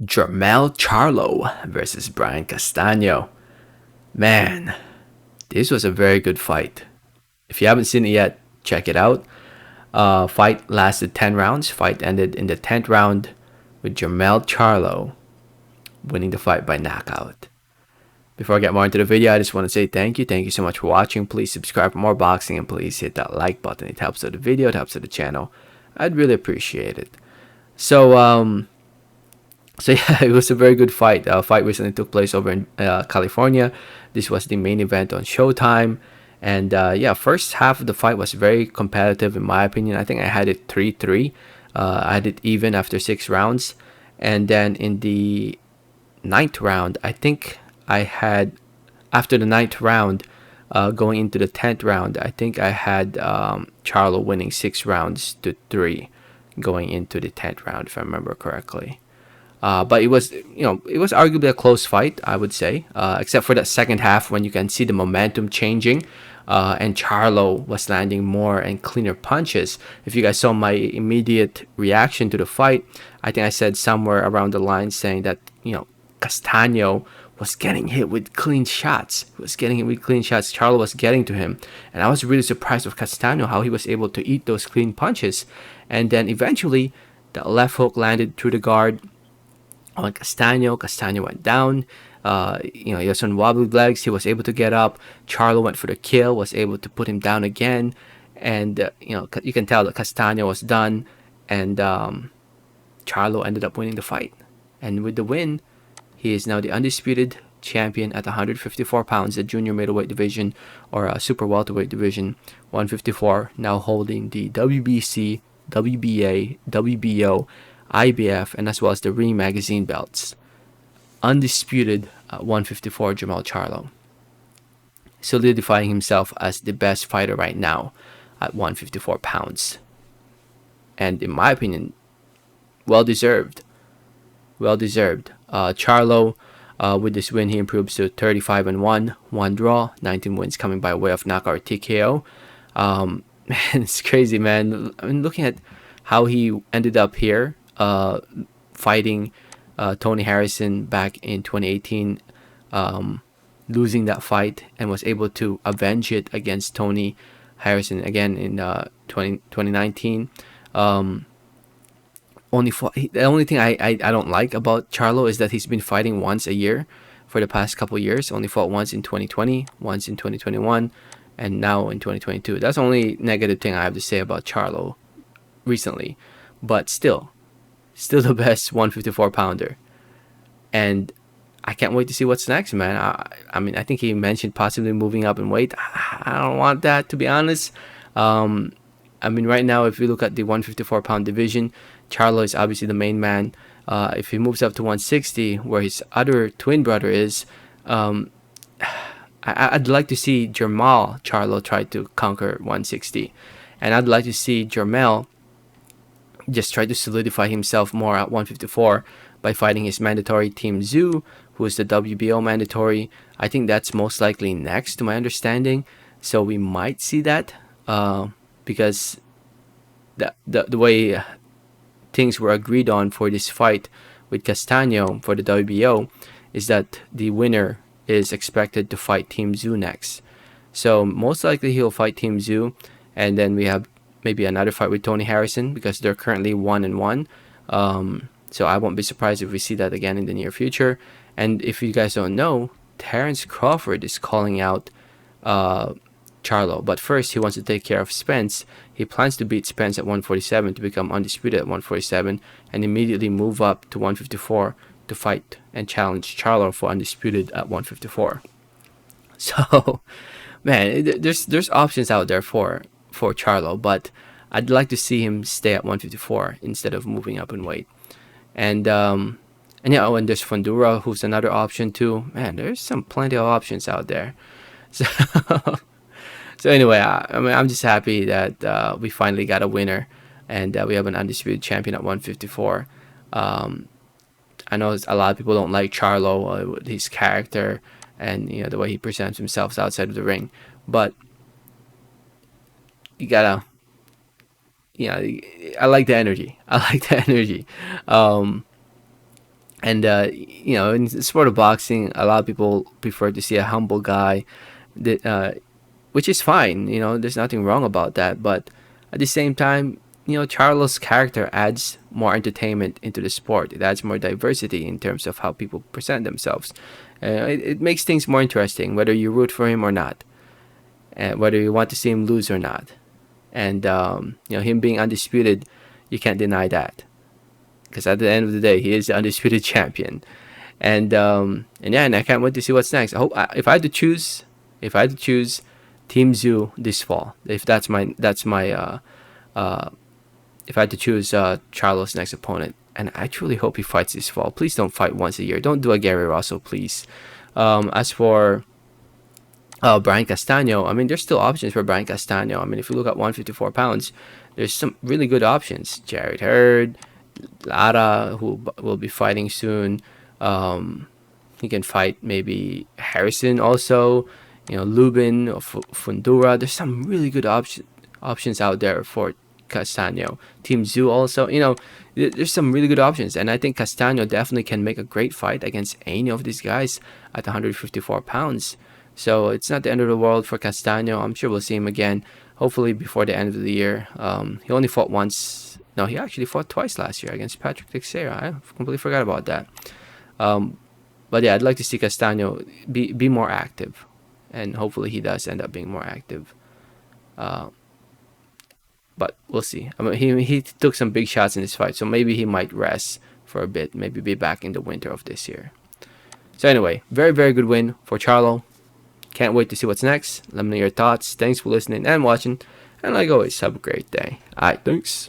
Jermell Charlo versus Brian Castano. Man, this was a very good fight. If you haven't seen it yet, check it out. Fight lasted 10 rounds. Fight ended in the 10th round with Jermell Charlo winning the fight by knockout. Before I get more into the video, I just want to say thank you. Thank you so much for watching. Please subscribe for more boxing and please hit that like button. It helps out the video, it helps out the channel. I'd really appreciate it. So yeah, it was a very good fight. Fight recently took place over in California. This was the main event on Showtime. And yeah, first half of the fight was very competitive in my opinion. I think I had it 3-3. I had it even after 6 rounds. And then in the 9th round, I think I had, after the 9th round, going into the 10th round, I think I had Charlo winning 6 rounds to 3 going into the 10th round, if I remember correctly. But it was, it was arguably a close fight, I would say, except for that second half when you can see the momentum changing, and Charlo was landing more and cleaner punches. If you guys saw my immediate reaction to the fight, I think I said somewhere around the line saying that, Castano was getting hit with clean shots. He was getting hit with clean shots. Charlo was getting to him. And I was really surprised with Castano, how he was able to eat those clean punches. And then eventually, the left hook landed through the guard on Castano. Castano went down. He was on wobbly legs. He was able to get up. Charlo went for the kill, was able to put him down again. And, you can tell that Castano was done. And Charlo ended up winning the fight. And with the win, he is now the undisputed champion at 154 pounds, the junior middleweight division, or a super welterweight division, 154, now holding the WBC, WBA, WBO, IBF, and as well as the Ring Magazine belts. Undisputed at 154, Jermell Charlo, solidifying himself as the best fighter right now at 154 pounds. And in my opinion, well deserved. Well deserved. Charlo, with this win, he improves to 35-1, 1 draw, 19 wins coming by way of knockout TKO. Man, it's crazy, man. I mean, looking at how he ended up here, fighting Tony Harrison back in 2018, losing that fight, and was able to avenge it against Tony Harrison again in 2019. The only thing I don't like about Charlo is that he's been fighting once a year for the past couple years. Only fought once in 2020, once in 2021, and now in 2022. That's the only negative thing I have to say about Charlo recently. But still the best 154 pounder. And I can't wait to see what's next, man. I mean, I think he mentioned possibly moving up in weight. I don't want that, to be honest. I mean, right now, if you look at the 154 pound division, Charlo is obviously the main man. If he moves up to 160, where his other twin brother is, I'd like to see Jermell Charlo try to conquer 160. And I'd like to see Jermell just try to solidify himself more at 154 by fighting his mandatory Team Zoo, who is the WBO mandatory. I think that's most likely next, to my understanding. So we might see that, because the way things were agreed on for this fight with Castano for the WBO is that the winner is expected to fight Team Zoo next. So most likely he'll fight Team Zoo, and then we have maybe another fight with Tony Harrison, because they're currently 1-1. So I won't be surprised if we see that again in the near future. And if you guys don't know, Terence Crawford is calling out Charlo, but first he wants to take care of Spence. He plans to beat Spence at 147 to become undisputed at 147, and immediately move up to 154 to fight and challenge Charlo for undisputed at 154. So, man, there's options out there for Charlo, but I'd like to see him stay at 154 instead of moving up in weight. And yeah, and there's Fundura, who's another option too. Man, there's plenty of options out there. So so anyway, I'm just happy that we finally got a winner, and we have an undisputed champion at 154. I know a lot of people don't like Charlo, with his character and the way he presents himself outside of the ring, but you gotta, I like the energy. I like the energy. And in the sport of boxing, a lot of people prefer to see a humble guy, that which is fine. There's nothing wrong about that. But at the same time, Charlo's character adds more entertainment into the sport. It adds more diversity in terms of how people present themselves. It makes things more interesting, whether you root for him or not, and whether you want to see him lose or not. And him being undisputed, you can't deny that, because at the end of the day, he is the undisputed champion. And I can't wait to see what's next. I hope, if I had to choose Team Zoo this fall, if if I had to choose Charlo's next opponent, and I truly hope he fights this fall. Please don't fight once a year. Don't do a Gary Russell, please. As for Brian Castano, I mean, there's still options for Brian Castano. I mean, if you look at 154 pounds, there's some really good options. Jared Hurd, Lara, who will be fighting soon. He can fight maybe Harrison also. Lubin or Fundura. There's some really good options out there for Castano. Team Zoo also. There's some really good options, and I think Castano definitely can make a great fight against any of these guys at 154 pounds. So it's not the end of the world for Castano. I'm sure we'll see him again, hopefully before the end of the year. He only fought once. No, he actually fought twice last year against Patrick Teixeira. I completely forgot about that. But yeah, I'd like to see Castano be more active, and hopefully he does end up being more active. But we'll see. I mean, he took some big shots in this fight, so maybe he might rest for a bit, maybe be back in the winter of this year. So anyway, very, very good win for Charlo. Can't wait to see what's next. Let me know your thoughts. Thanks for listening and watching. And like always, have a great day. Alright, thanks.